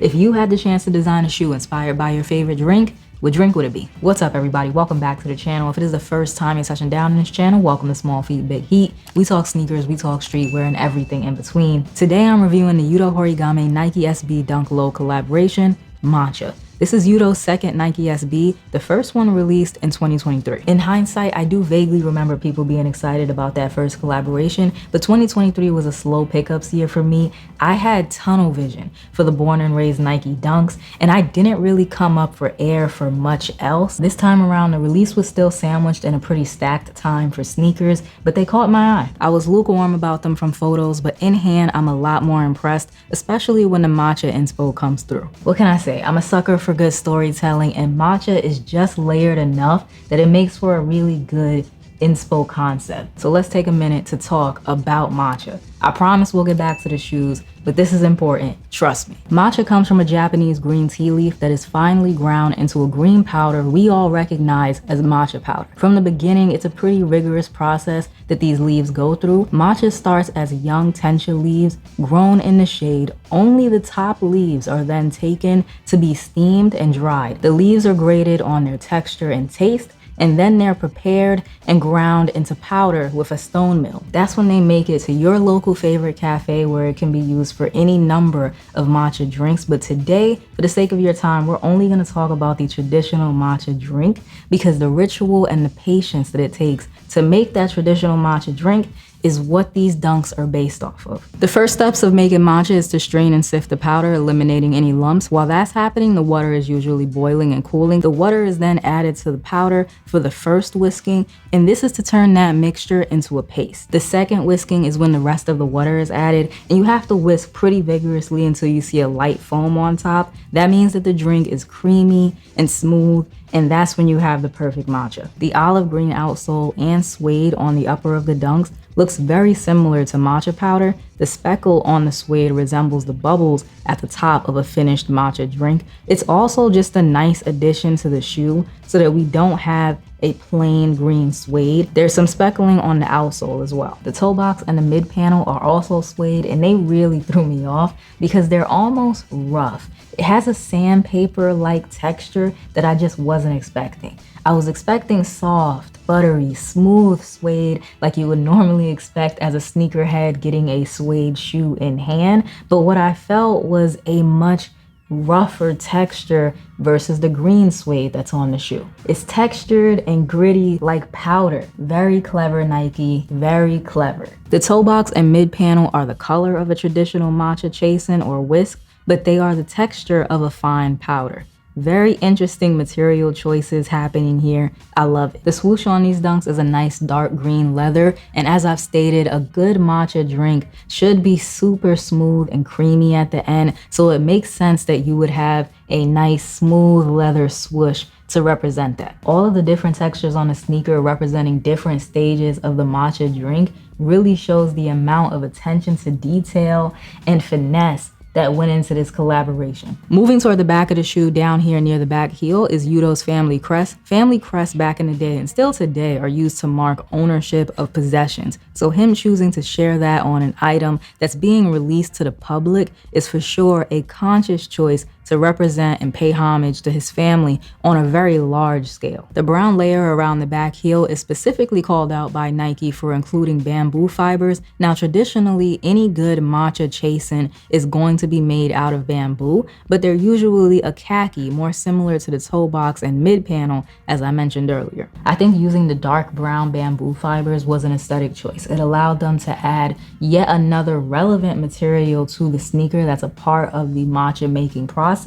If you had the chance to design a shoe inspired by your favorite drink, what drink would it be? What's up, everybody? Welcome back to the channel. If it is the first time you're touching down in this channel, welcome to Small Feet Big Heat. We talk sneakers, we talk streetwear, and everything in between. Today I'm reviewing the Yuto Horigome Nike SB Dunk Low collaboration, Matcha. This is Yuto's second Nike SB, the first one released in 2023. In hindsight, I do vaguely remember people being excited about that first collaboration, but 2023 was a slow pickups year for me. I had tunnel vision for the born and raised Nike Dunks, and I didn't really come up for air for much else. This time around, the release was still sandwiched in a pretty stacked time for sneakers, but they caught my eye. I was lukewarm about them from photos, but in hand, I'm a lot more impressed, especially when the Matcha inspo comes through. What can I say? I'm a sucker for good storytelling, and Matcha is just layered enough that it makes for a really good inspo concept. So let's take a minute to talk about Matcha. I promise we'll get back to the shoes, but this is important, trust me. Matcha comes from a Japanese green tea leaf that is finely ground into a green powder we all recognize as matcha powder. From the beginning, it's a pretty rigorous process that these leaves go through. Matcha starts as young tencha leaves grown in the shade. Only the top leaves are then taken to be steamed and dried. The leaves are graded on their texture and taste, and then they're prepared and ground into powder with a stone mill. That's when they make it to your local favorite cafe where it can be used for any number of matcha drinks. But today, for the sake of your time, we're only gonna talk about the traditional matcha drink because the ritual and the patience that it takes to make that traditional matcha drink is what these dunks are based off of. The first steps of making matcha is to strain and sift the powder, eliminating any lumps. While that's happening, the water is usually boiling and cooling. The water is then added to the powder for the first whisking, and this is to turn that mixture into a paste. The second whisking is when the rest of the water is added, and you have to whisk pretty vigorously until you see a light foam on top. That means that the drink is creamy and smooth, and that's when you have the perfect matcha. The olive green outsole and suede on the upper of the dunks looks very similar to matcha powder. The speckle on the suede resembles the bubbles at the top of a finished matcha drink. It's also just a nice addition to the shoe so that we don't have a plain green suede. There's some speckling on the outsole as well. The toe box and the mid panel are also suede, and they really threw me off because they're almost rough. It has a sandpaper-like texture that I just wasn't expecting. I was expecting soft, buttery, smooth suede like you would normally expect as a sneakerhead getting a suede shoe in hand, but what I felt was a much rougher texture versus the green suede that's on the shoe. It's textured and gritty like powder. Very clever, Nike, very clever. The toe box and mid panel are the color of a traditional matcha chasen or whisk, but they are the texture of a fine powder. Very interesting material choices happening here. I love it. The swoosh on these dunks is a nice dark green leather, and as I've stated, a good matcha drink should be super smooth and creamy at the end, so it makes sense that you would have a nice smooth leather swoosh to represent that. All of the different textures on the sneaker representing different stages of the matcha drink really shows the amount of attention to detail and finesse that went into this collaboration. Moving toward the back of the shoe, down here near the back heel is Yuto's family crest. Family crests back in the day and still today are used to mark ownership of possessions. So him choosing to share that on an item that's being released to the public is for sure a conscious choice to represent and pay homage to his family on a very large scale. The brown layer around the back heel is specifically called out by Nike for including bamboo fibers. Now, traditionally, any good matcha chasen is going to be made out of bamboo, but they're usually a khaki, more similar to the toe box and mid panel, as I mentioned earlier. I think using the dark brown bamboo fibers was an aesthetic choice. It allowed them to add yet another relevant material to the sneaker that's a part of the matcha making process,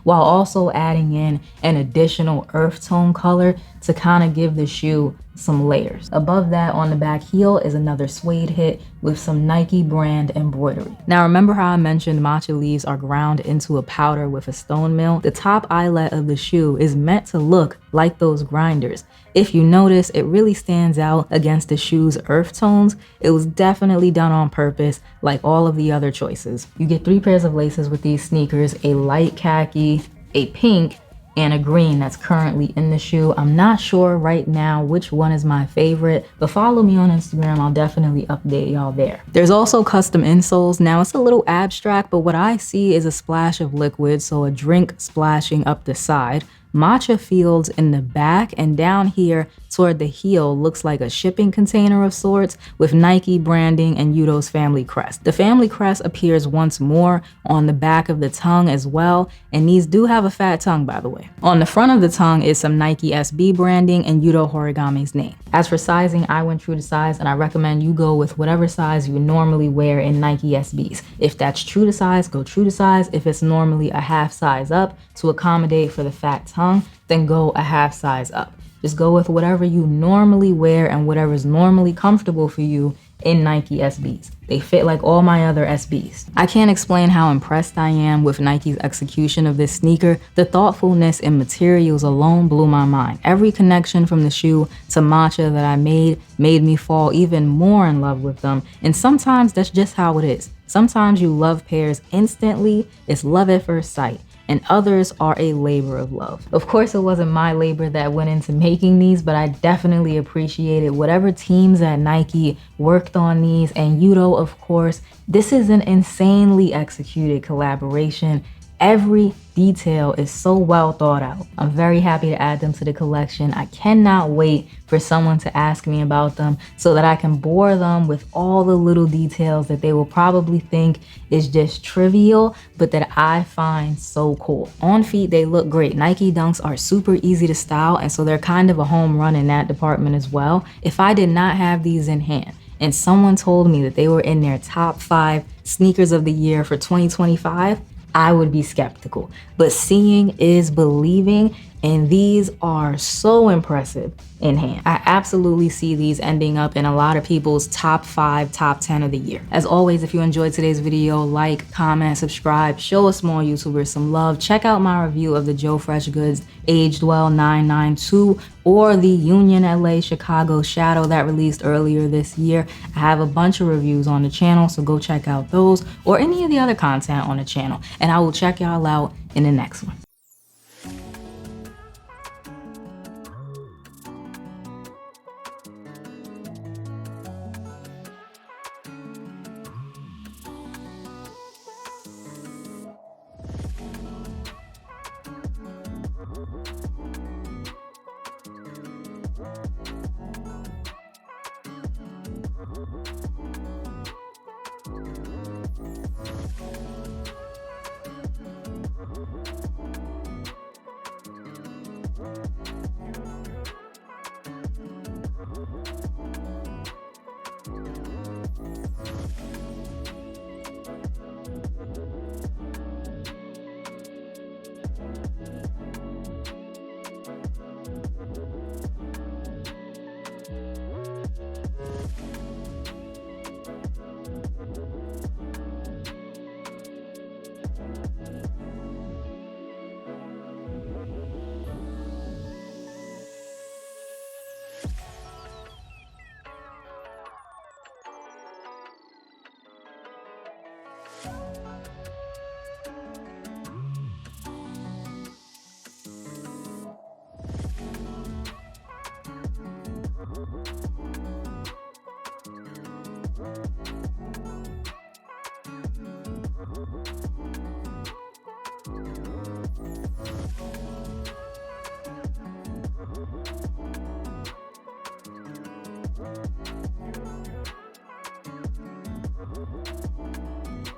while also adding in an additional earth tone color to kind of give the shoe some layers. Above that on the back heel is another suede hit with some Nike brand embroidery. Now remember how I mentioned matcha leaves are ground into a powder with a stone mill? The top eyelet of the shoe is meant to look like those grinders. If you notice, it really stands out against the shoe's earth tones. It was definitely done on purpose, like all of the other choices. You get 3 pairs of laces with these sneakers, a light khaki, a pink, and a green that's currently in the shoe. I'm not sure right now which one is my favorite, but follow me on Instagram. I'll definitely update y'all there. There's also custom insoles. Now it's a little abstract, but what I see is a splash of liquid, so a drink splashing up the side. Matcha fields in the back, and down here toward the heel looks like a shipping container of sorts with Nike branding and Yuto's family crest. The family crest appears once more on the back of the tongue as well, and these do have a fat tongue, by the way. On the front of the tongue is some Nike SB branding and Yuto Horigome's name. As for sizing, I went true to size, and I recommend you go with whatever size you normally wear in Nike SBs. If that's true to size, go true to size. If it's normally a half size up to accommodate for the fat tongue, then go a half size up. Just go with whatever you normally wear and whatever is normally comfortable for you in Nike SBs. They fit like all my other SBs. I can't explain how impressed I am with Nike's execution of this sneaker. The thoughtfulness and materials alone blew my mind. Every connection from the shoe to Matcha that I made me fall even more in love with them. And sometimes that's just how it is. Sometimes you love pairs instantly. It's love at first sight. And others are a labor of love. Of course, it wasn't my labor that went into making these, but I definitely appreciated whatever teams at Nike worked on these. And Yuto, of course, this is an insanely executed collaboration. Every detail is so well thought out. I'm very happy to add them to the collection. I cannot wait for someone to ask me about them so that I can bore them with all the little details that they will probably think is just trivial, but that I find so cool. On feet, they look great. Nike Dunks are super easy to style, and so they're kind of a home run in that department as well. If I did not have these in hand and someone told me that they were in their top 5 sneakers of the year for 2025, I would be skeptical. But seeing is believing, and these are so impressive in hand. I absolutely see these ending up in a lot of people's top 5, top 10 of the year. As always, if you enjoyed today's video, like, comment, subscribe, show a small YouTuber some love. Check out my review of the Joe Fresh Goods Aged Well 992 or the Union LA Chicago Shadow that released earlier this year. I have a bunch of reviews on the channel, so go check out those or any of the other content on the channel, and I will check y'all out in the next one.